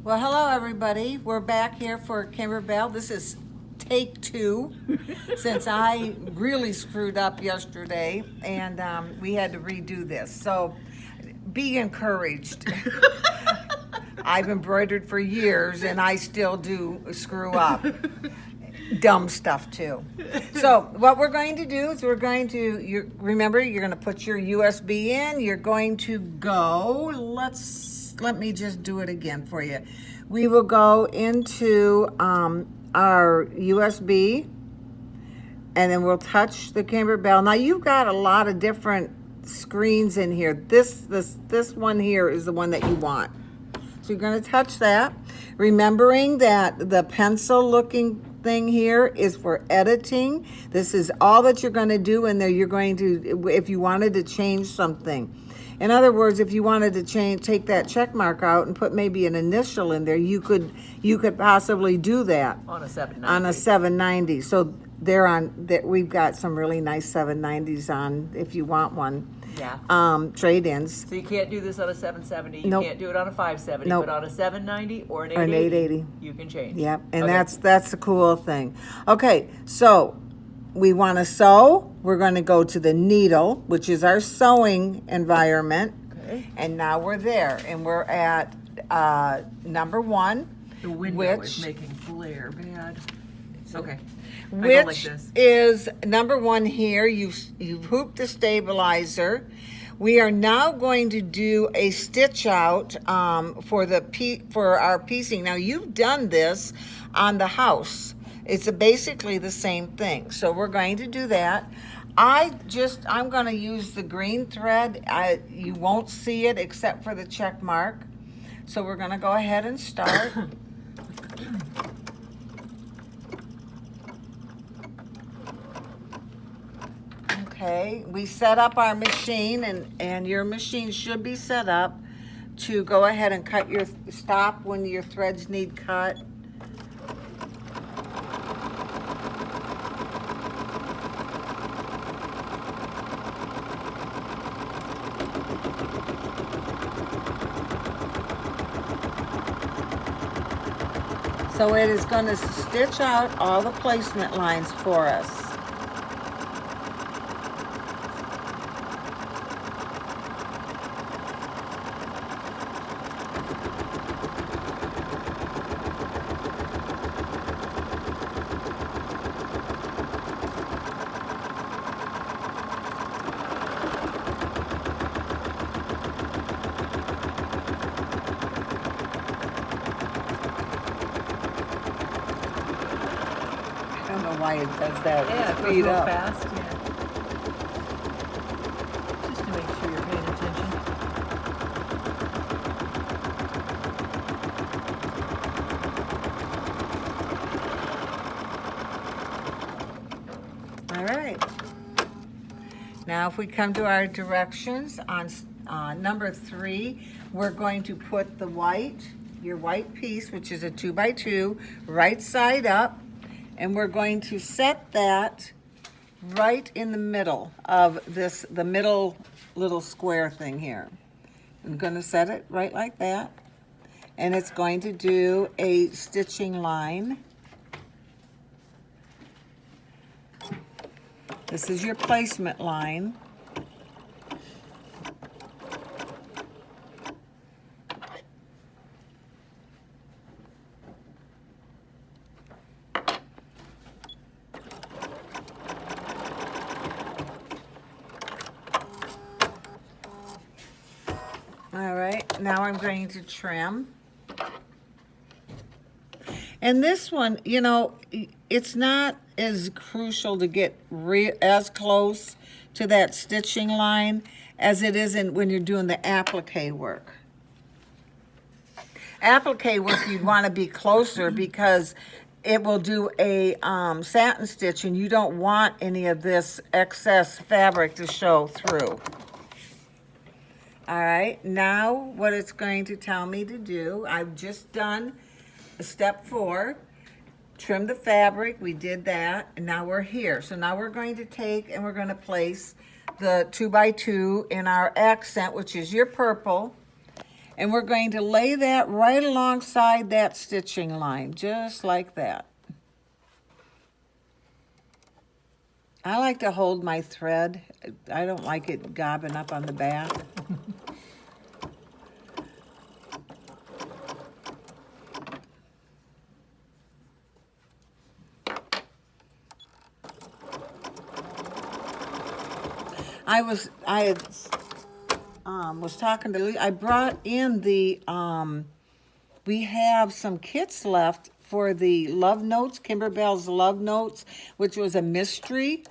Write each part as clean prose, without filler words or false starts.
Well, hello everybody. We're back here for Kimberbell. This is take 2 since I really screwed up yesterday and we had to redo this. So be encouraged. I've embroidered for years and I still do screw up. Dumb stuff too. So what we're going to do is remember you're going to put your USB in. You're going to go, let me just do it again for you. We will go into our USB and then we'll touch the Kimberbell. Now you've got a lot of different screens in here. This one here is the one that you want. So you're going to touch that, remembering that the pencil looking thing here is for editing. This is all that you're going to do in there. You're going to, if you wanted to change something. In other words, if you wanted to take that check mark out and put maybe an initial in there, you could possibly do that. On a 790. On a 790. So we've got some really nice 790s on if you want one. Yeah. Trade-ins. So you can't do this on a 770. You Nope. can't do it on a 570. Nope. But on a 790 or an Or an 880. you can change. Yep, and Okay. that's the cool thing. Okay, so we want to sew. We're going to go to the needle, which is our sewing environment. Okay. And now we're there, and we're at number 1. The window which is making glare bad. Okay. I go which like this. is number 1 here. You've hooped the stabilizer. We are now going to do a stitch out for our piecing. Now you've done this on the house. It's basically the same thing. So we're going to do that. I'm going to use the green thread. You won't see it except for the check mark. So we're going to go ahead and start. Okay, we set up our machine, and your machine should be set up to go ahead and stop when your threads need cut. So it is going to stitch out all the placement lines for us. I don't know why it does that. Yeah, it goes Speed real up. fast. Yeah. Just to make sure you're paying attention. All right. Now if we come to our directions on number 3, we're going to put your white piece, which is a 2x2, right side up, and we're going to set that right in the middle of the middle little square thing here. I'm going to set it right like that, and it's going to do a stitching line. This is your placement line. All right, now I'm going to trim. And this one, it's not as crucial to get as close to that stitching line as it is when you're doing the applique work. Applique work, you'd want to be closer because it will do a satin stitch, and you don't want any of this excess fabric to show through. All right, now what it's going to tell me to do, I've just done step 4, trim the fabric. We did that, and now we're here. So now we're going to take and we're going to place the 2x2 in our accent, which is your purple, And we're going to lay that right alongside that stitching line, just like that. I like to hold my thread. I don't like it gobbing up on the back. I was talking to Lee. I brought in the we have some kits left for the Love Notes, Kimber Bell's Love Notes, which was a mystery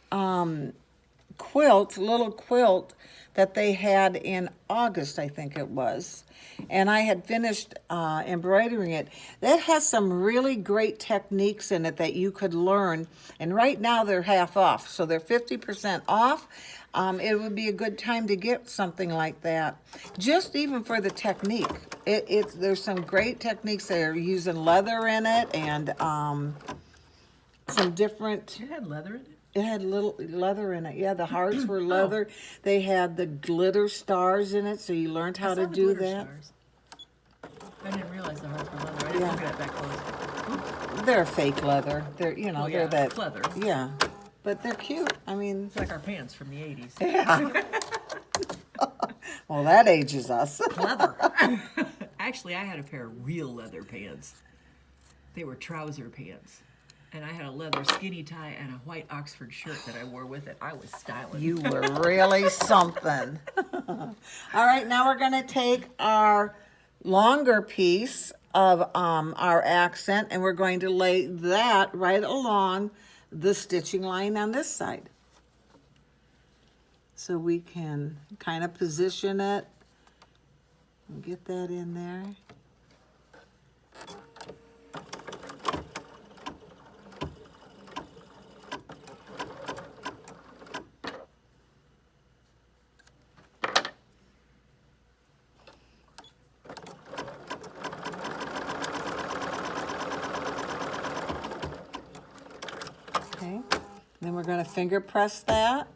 quilt, little quilt that they had in August, I think it was. And I had finished embroidering it. That has some really great techniques in it that you could learn. And right now they're half off, so they're 50% off. It would be a good time to get something like that, just even for the technique. There's some great techniques. They're using leather in it and some different. It had leather in it? It had little leather in it. Yeah, the hearts were leather. They had the glitter stars in it, so you learned how to do that. Stars. I didn't realize the hearts were leather. I didn't look at it that close. They're fake leather. They're they're that leather. Yeah, but they're cute. I mean, It's like our pants from the 80s. yeah. Well, that ages us. Leather. Actually, I had a pair of real leather pants. They were trouser pants. And I had a leather skinny tie and a white Oxford shirt that I wore with it. I was styling. You were really something. All right, now we're going to take our longer piece of our accent and we're going to lay that right along the stitching line on this side. So we can kind of position it and get that in there. Okay, then we're going to finger press that.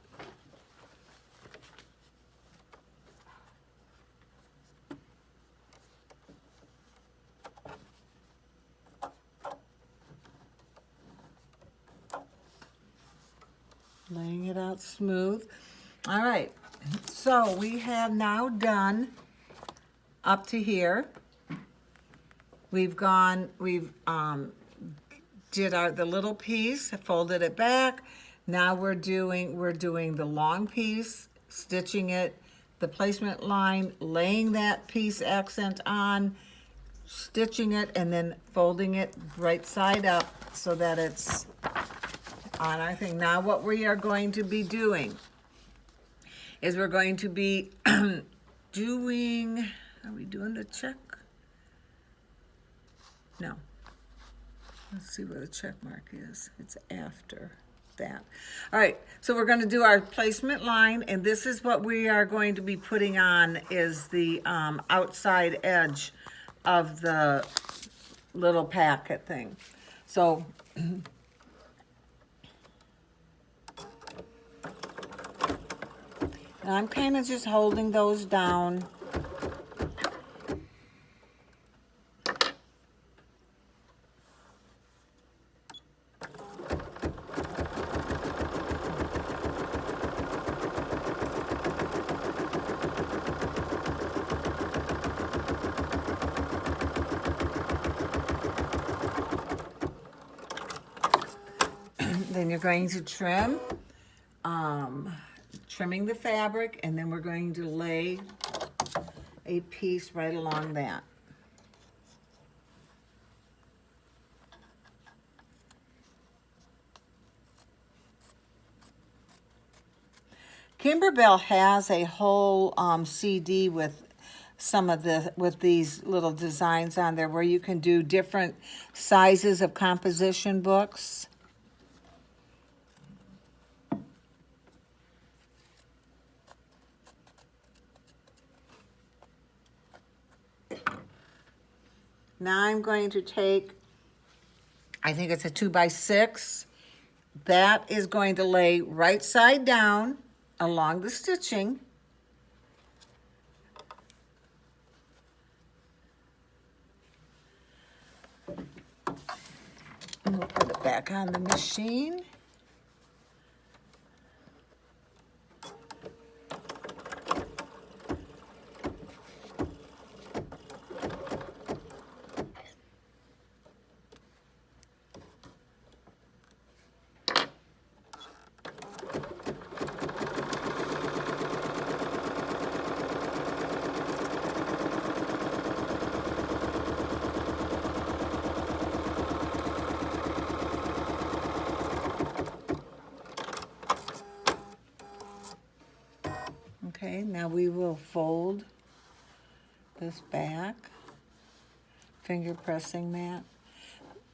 Laying it out smooth. All right, so we have now done up to here. We've did the little piece, folded it back. Now we're doing the long piece, stitching it, the placement line, laying that piece accent on, stitching it, and then folding it right side up so that it's on our thing. Now what we are going to be doing is we're going to be doing, are we doing the check? No. Let's see where the check mark is. It's after that. All right, so we're going to do our placement line, and this is what we are going to be putting on is the outside edge of the little packet thing. So I'm kind of just holding those down. Then you're going to trim, trimming the fabric, and then we're going to lay a piece right along that. Kimber Bell has a whole CD with with these little designs on there where you can do different sizes of composition books. Now I'm going to take, I think it's a 2x6. That is going to lay right side down along the stitching. And we'll put it back on the machine. Okay, now we will fold this back, finger pressing that.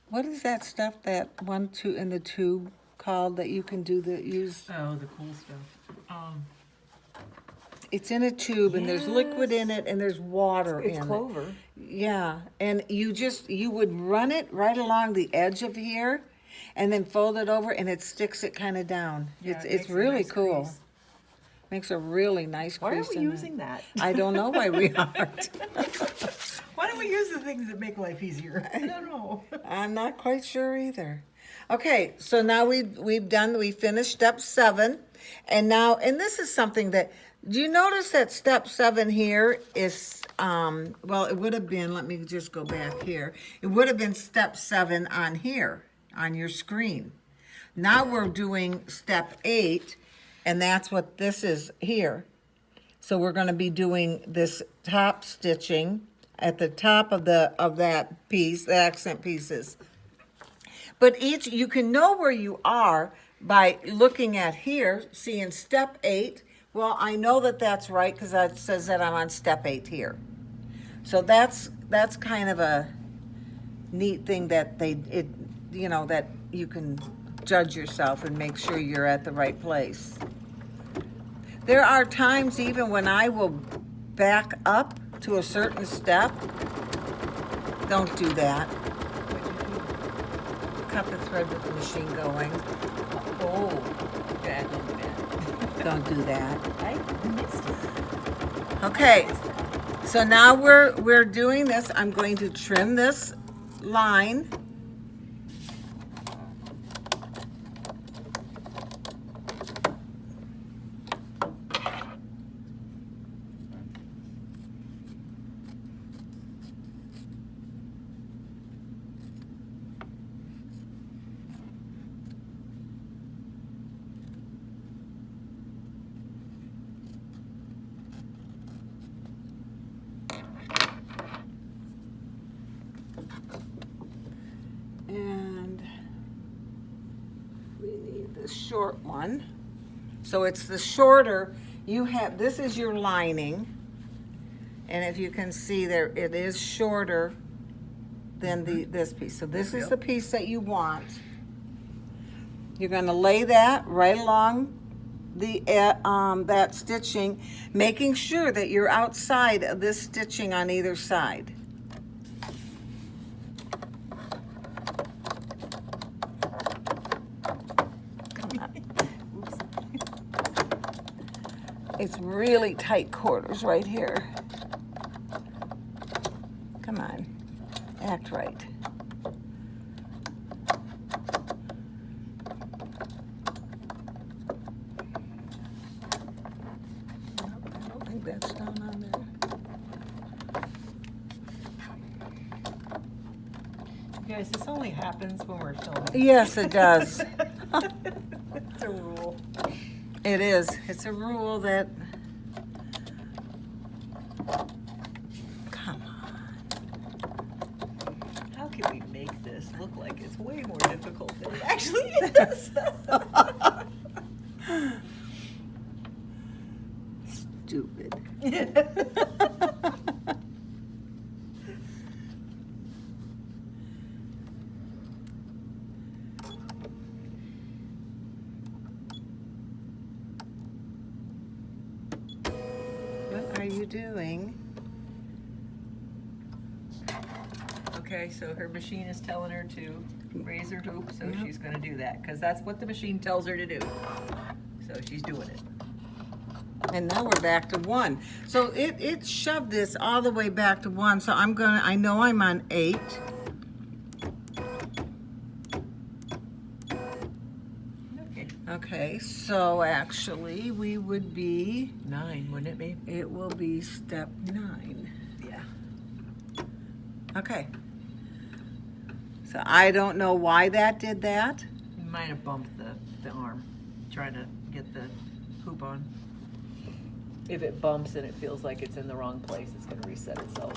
What is that stuff, that one, two in the tube called that you can do use? Oh, the cool stuff. It's in a tube and there's liquid in it and there's water in it. It's clover. Yeah, and you would run it right along the edge of here and then fold it over and it sticks it kind of down. Yeah, It's makes a really nice cool. crease. Makes a really nice Why crease are we in using that? I don't know why we aren't. Why don't we use the things that make life easier? I don't know. I'm not quite sure either. Okay, so now we finished step 7, and this is something that, do you notice that step 7 here is, well, it would have been, let me just go back here. It would have been step 7 on here, on your screen. Now we're doing step 8, and that's what this is here. So we're going to be doing this top stitching at the top of that piece, the accent pieces. But you can know where you are by looking at here, seeing step 8. Well, I know that that's right because that says that I'm on step 8 here. So that's kind of a neat thing that that you can judge yourself and make sure you're at the right place. There are times even when I will back up to a certain step. Don't do that. Cut the thread with the machine going. Oh, bad. Don't do that. I missed it. Okay, so now we're doing this. I'm going to trim this line. And we need the short one. So it's the shorter, this is your lining. And if you can see there, it is shorter than this piece. So this is the piece that you want. You're gonna lay that right along that stitching, making sure that you're outside of this stitching on either side. It's really tight quarters right here. Come on, act right. I don't think that's down on there. You guys, this only happens when we're filming. Yes, it does. It's a rule. It is. It's a rule that. Come on. How can we make this look like it's way more difficult than it actually is? Stupid. What are you doing? Okay, so her machine is telling her to raise her hoop, so she's gonna do that, because that's what the machine tells her to do. So she's doing it. And now we're back to 1. So it shoved this all the way back to 1. So I know I'm on 8. Okay, so actually we would be, 9, wouldn't it be? it will be step 9. Yeah. Okay. So I don't know why that did that. You might have bumped the arm, trying to get the hoop on. If it bumps and it feels like it's in the wrong place, it's going to reset itself.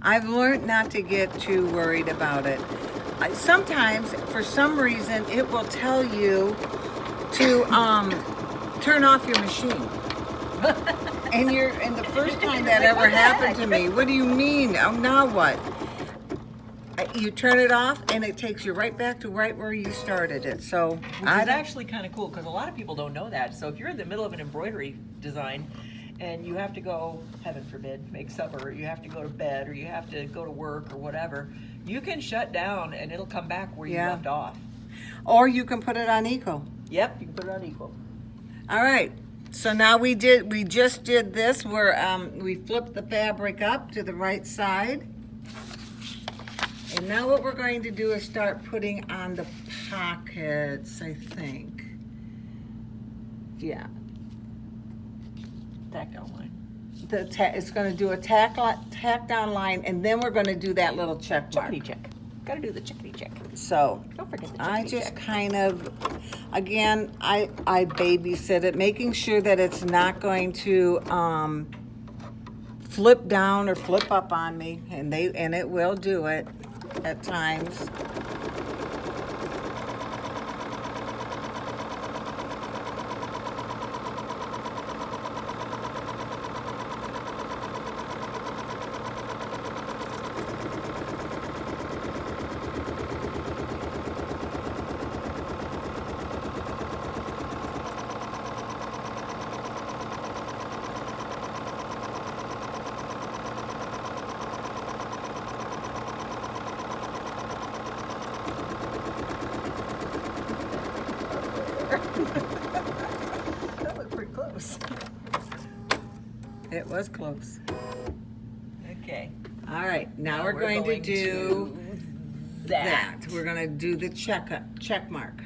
I've learned not to get too worried about it. Sometimes, for some reason, it will tell you to turn off your machine. And the first time that ever happened to me, what do you mean? Oh, now what? You turn it off and it takes you right back to right where you started it. So Which is actually kind of cool because a lot of people don't know that. So if you're in the middle of an embroidery design and you have to go, heaven forbid, make supper, or you have to go to bed, or you have to go to work or whatever, you can shut down and it'll come back where you left off. Or you can put it on equal. Yep, you can put it on equal. All right. So now we just did this where we flipped the fabric up to the right side. And now what we're going to do is start putting on the pockets, I think. Yeah. Tack down line. It's going to do a tack down line, and then we're going to do that little check mark. Chickadee check. Got to do the chickadee check. So Don't forget the I chickadee just check. kind of, again, I babysit it, making sure that it's not going to flip down or flip up on me, and it will do it at times. That looked pretty close. It was close. Okay. All right, now we're going to do that. We're going to do the check mark.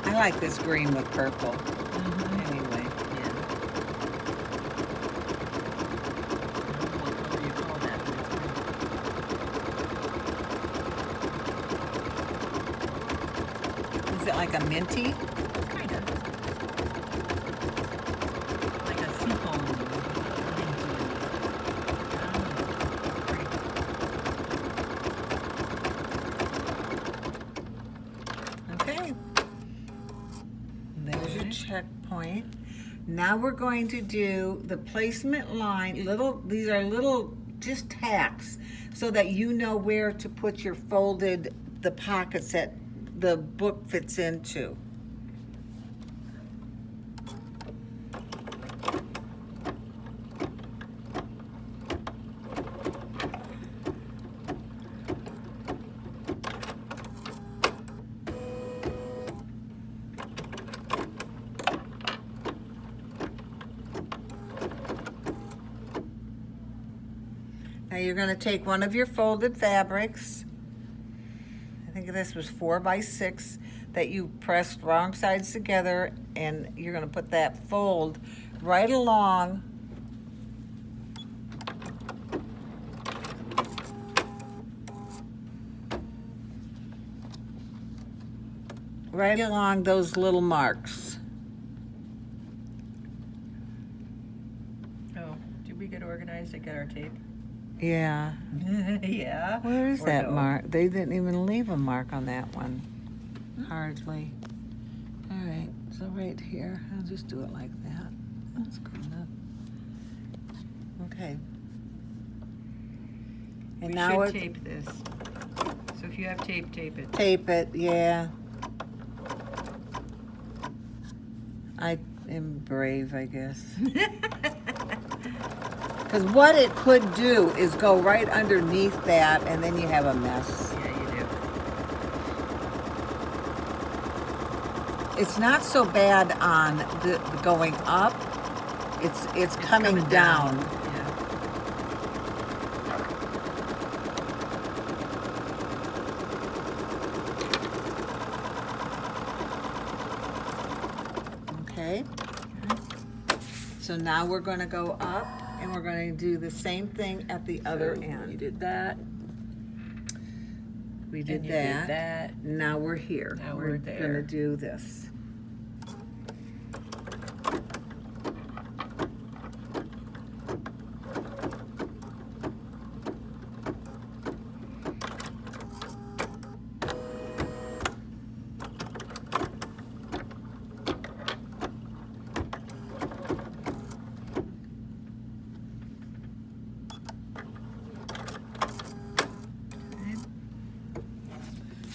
I like this green with purple. Anyway. Is it like a minty? Kind of. Like a seafoam. Okay. There's your checkpoint. Now we're going to do the placement line. These are little just tacks so that you know where to put the pockets that the book fits into. Now you're going to take one of your folded fabrics. I think this was 4x6 that you pressed wrong sides together, and you're going to put that fold right along those little marks. Oh, did we get organized and get our tape? Yeah. Yeah. Where is Or that no? mark? They didn't even leave a mark on that one. Hardly. All right, so right here, I'll just do it like that. That's good enough. Okay. And We now should tape this. So if you have tape, tape it. tape it, yeah. I am brave, I guess. Because what it could do is go right underneath that, and then you have a mess. Yeah, you do. It's not so bad on the going up. It's coming down. Yeah. Okay. So now we're going to go up, and we're going to do the same thing at the other So end. You did that. We did and you that. Did that. Now we're here. Now we're we're going to there. do this.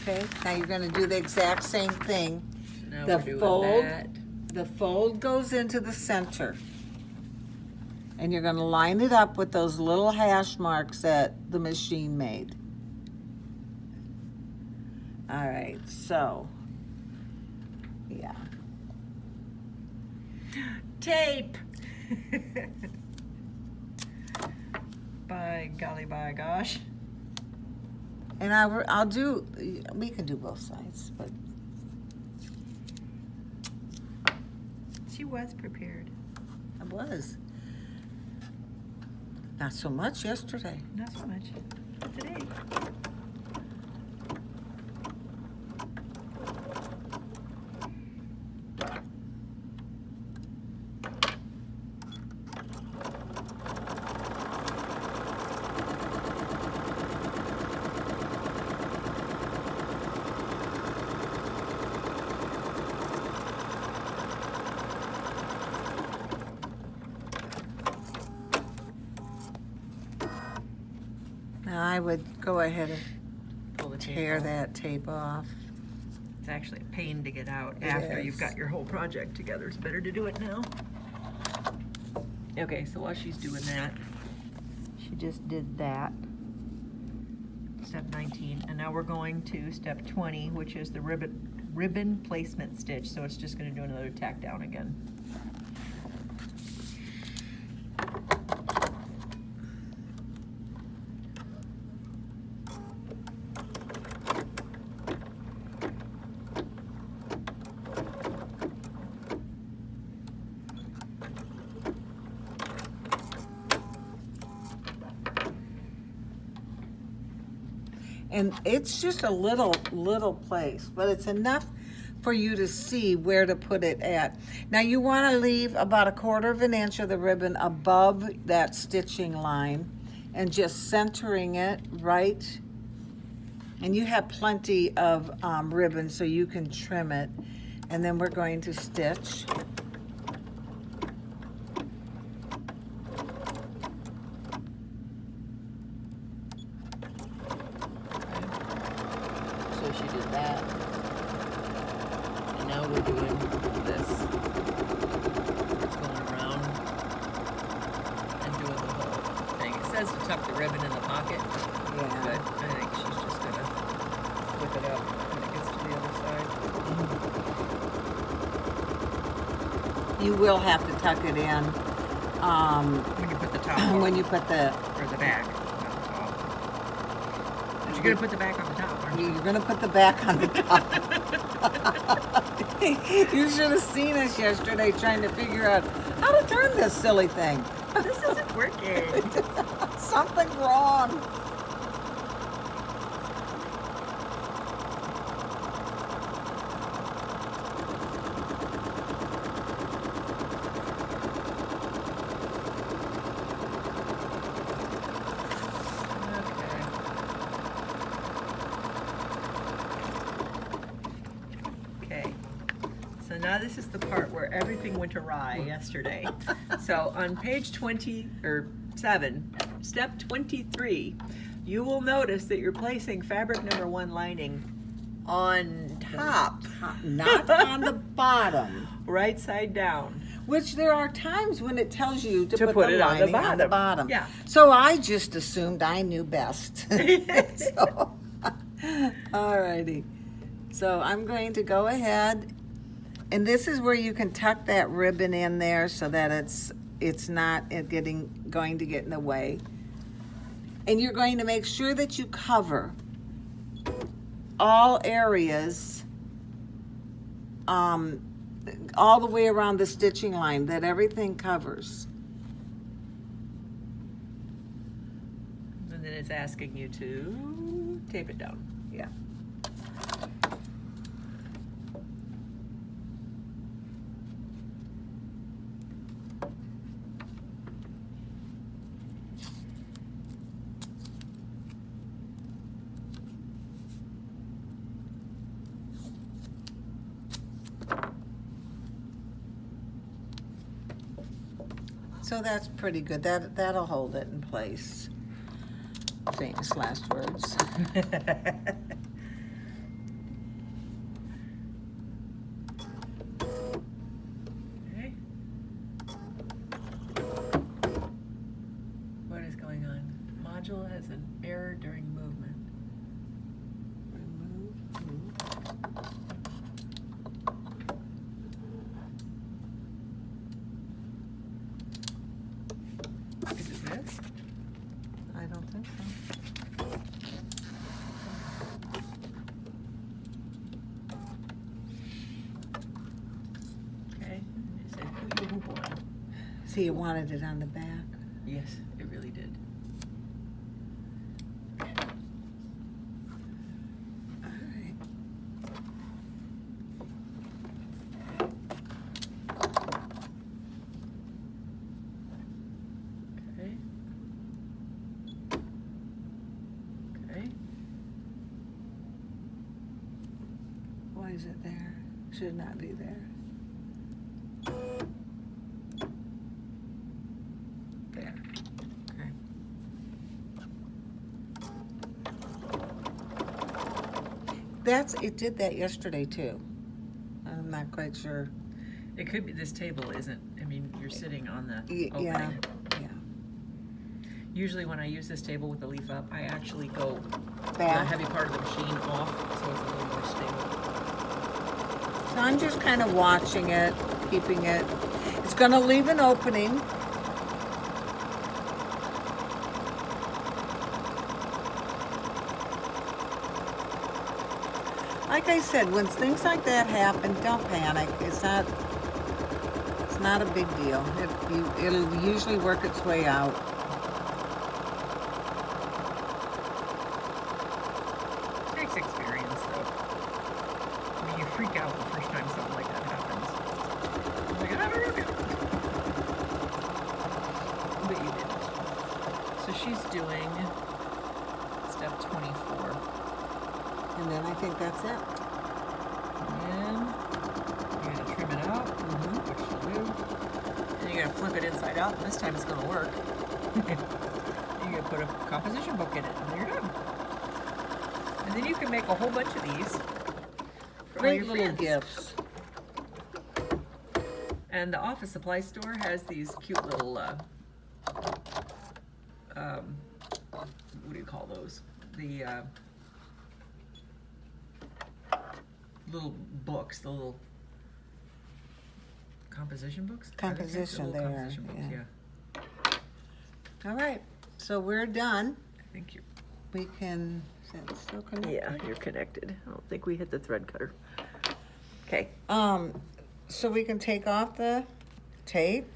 Okay, now you're going to do the exact same thing. Now The we're doing fold. that. The fold goes into the center. And you're going to line it up with those little hash marks that the machine made. All right, so, yeah. Tape. By golly, by gosh. And I'll do, we can do both sides, but She was prepared. I was. Not so much yesterday. Not so much. But today. Now I would go ahead and Pull the tape tear off. that tape off. It's actually a pain to get out It after is. you've got your whole project together. It's better to do it now. Okay, so while she's doing that, she just did that. Step 19, and now we're going to step 20, which is the ribbon placement stitch. So it's just going to do another tack down again. And it's just a little place, but it's enough for you to see where to put it at. Now you want to leave about 1/4 of an inch of the ribbon above that stitching line and just centering it right. And you have plenty of ribbon so you can trim it. And then we're going to stitch. So she did that. And now we're doing this. Going around and doing the whole thing. It says to tuck the ribbon in the pocket, but Yeah. I think she's just gonna flip it up when it gets to the other side. You will have to tuck it in When you put the top on, when you put the, or the back, not the top. But you're gonna put the back on the top, aren't you? you're gonna put the back on the top. You should have seen us yesterday trying to figure out how to turn this silly thing. This isn't working. Something wrong. Okay. So now this is the part where everything went awry yesterday. So on page 7, step 23, you will notice that you're placing fabric number 1 lining on top. Not on the bottom. Right side down. Which there are times when it tells you to put the it on the lining on the bottom. Yeah. So I just assumed I knew best. So, alrighty. So I'm going to go ahead, and this is where you can tuck that ribbon in there so that it's not going to get in the way. And you're going to make sure that you cover all areas, all the way around the stitching line, that everything covers. And then it's asking you to tape it down. Yeah. So that's pretty good. That'll hold it in place. Famous last words. Okay. What is going on? Module has an error during movement. Is it this? I don't think so. Okay. It said put your hoop on. See, you wanted it on the back. Yes, it really did. All right. Okay. Okay. Why is it there? Should not be there. There. Okay. It did that yesterday too. I'm not quite sure. It could be this table isn't. I mean, you're sitting on the opening. Yeah. Usually when I use this table with the leaf up, I actually go the Back. heavy part of the machine off, so it's a little more stable. So I'm just kind of watching it, keeping it. It's going to leave an opening. Like I said, when things like that happen, don't panic. It's not a big deal. It'll usually work its way out. It takes experience, though. I mean, you freak out the first time something like that happens. You're like, I don't know. But you didn't. So she's doing step 24. And then I think that's it. And you're going to trim it out, which you'll do. And you're going to flip it inside out, and this time it's going to work. You're going to put a composition book in it, and you're done. And then you can make a whole bunch of these for all Great your little friends. gifts. And the office supply store has these cute little, what do you call those? The little books, the little composition books? Composition Little there, composition books, yeah. yeah. All right, so we're done. I think you. We can, is that still connected? Yeah, you're connected. I don't think we hit the thread cutter. Okay. So we can take off the tape.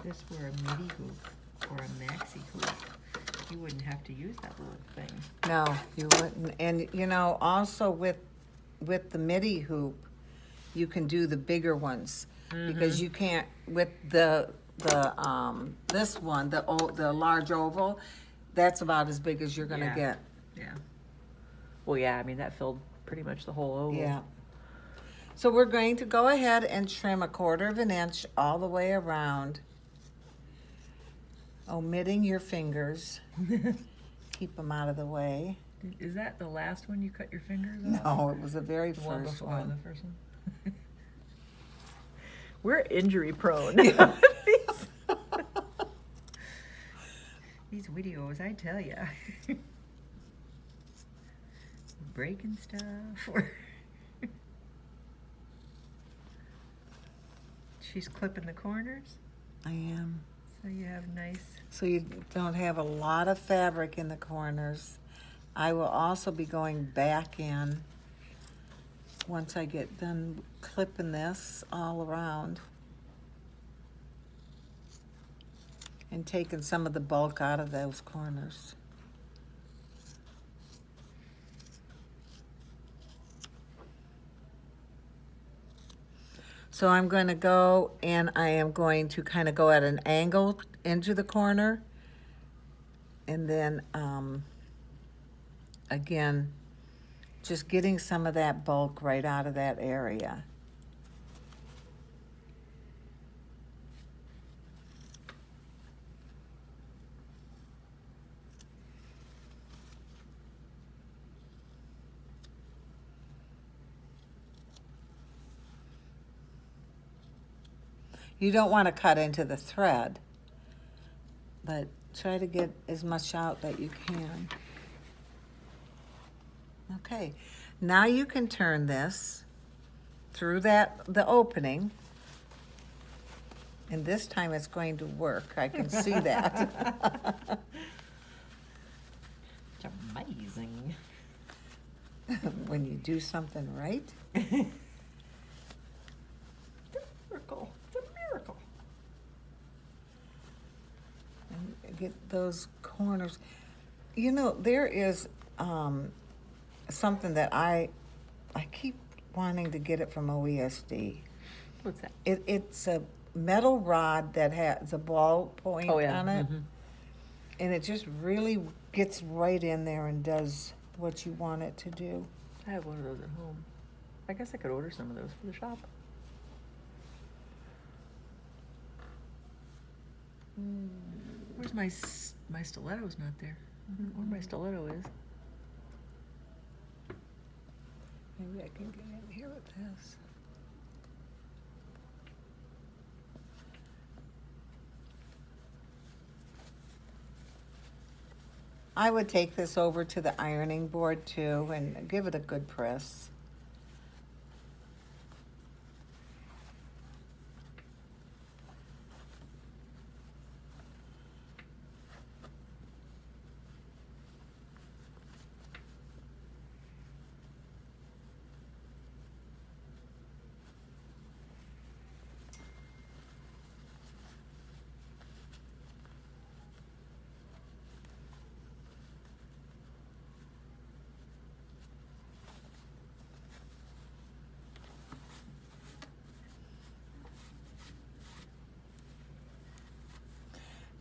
This were a midi hoop or a maxi hoop, you wouldn't have to use that little thing. No, you wouldn't. And you know, also with with the midi hoop, you can do the bigger ones. Because you can't, with this one, the large oval, that's about as big as you're gonna get. Yeah. Well, yeah, I mean, that filled pretty much the whole oval. Yeah. So we're going to go ahead and trim 1/4 of an inch all the way around, omitting your fingers. Keep them out of the way. Is that the last one you cut your fingers off? No, it was the very The one first before, one. the first one. We're injury prone. These videos, I tell ya. Breaking stuff. She's clipping the corners, I am. so you have nice. So you don't have a lot of fabric in the corners. I will also be going back in once I get done clipping this all around and taking some of the bulk out of those corners. So I'm going to go and I am going to kind of go at an angle into the corner, and then again, just getting some of that bulk right out of that area. You don't want to cut into the thread, but try to get as much out that you can. Okay, now you can turn this through the opening, and this time it's going to work. I can see that. It's amazing. When you do something right. It's a miracle. It's a miracle. And get those corners. You know, there is something that I keep wanting to get it from OESD. What's that? It's a metal rod that has a ball point on it. And it just really gets right in there and does what you want it to do. I have one of those at home. I guess I could order some of those for the shop. Where's my stiletto's not there. I don't know where my stiletto is. Maybe I can get in here with this. I would take this over to the ironing board too and give it a good press.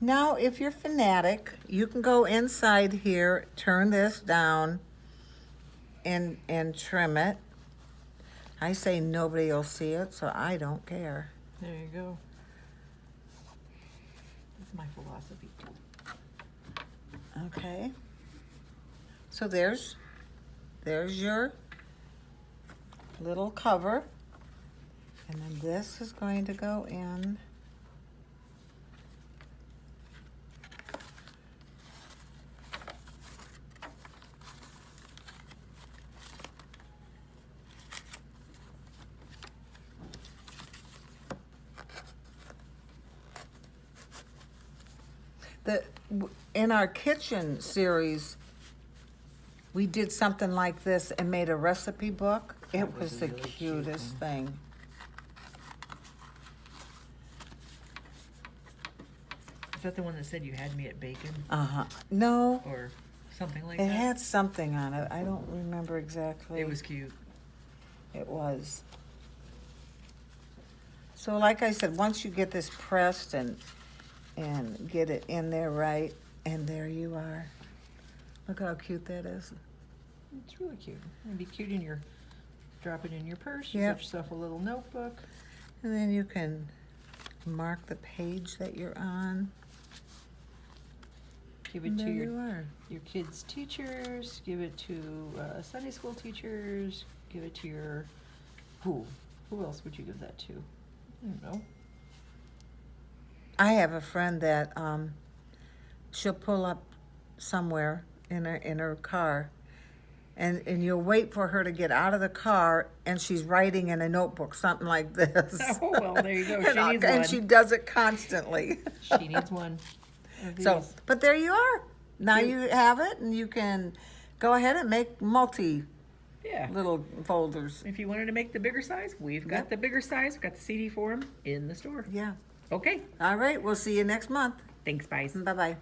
Now, if you're fanatic, you can go inside here, turn this down, and trim it. I say nobody will see it, so I don't care. There you go. That's my philosophy. Okay. So there's your little cover, and then this is going to go in. In our kitchen series, we did something like this and made a recipe book. It was the really cute cutest thing. Is that the one that said you had me at bacon No, or something like it that? had something on it. I don't remember exactly. It was cute. It was. So like I said, once you get this pressed and get it in there right, and there you are. Look how cute that is. It's really cute. It'd be cute in your, drop it in your purse, you Yep. get yourself a little notebook. And then you can mark the page that you're on. Give it And to there your you are. kids' teachers, give it to Sunday school teachers, give it to your, who else would you give that to? I don't know. I have a friend that she'll pull up somewhere in her car, and you'll wait for her to get out of the car, and she's writing in a notebook, something like this. Oh, well, there you go. She and, needs and one. she does it constantly. She needs one of So, these. but there you are. Now Cute. you have it, and you can go ahead and make multi Yeah. little folders. If you wanted to make the bigger size, we've got Yep. the bigger size. We've got the CD form in the store. Yeah. Okay. All right. We'll see you next month. Thanks, bye. Bye-bye.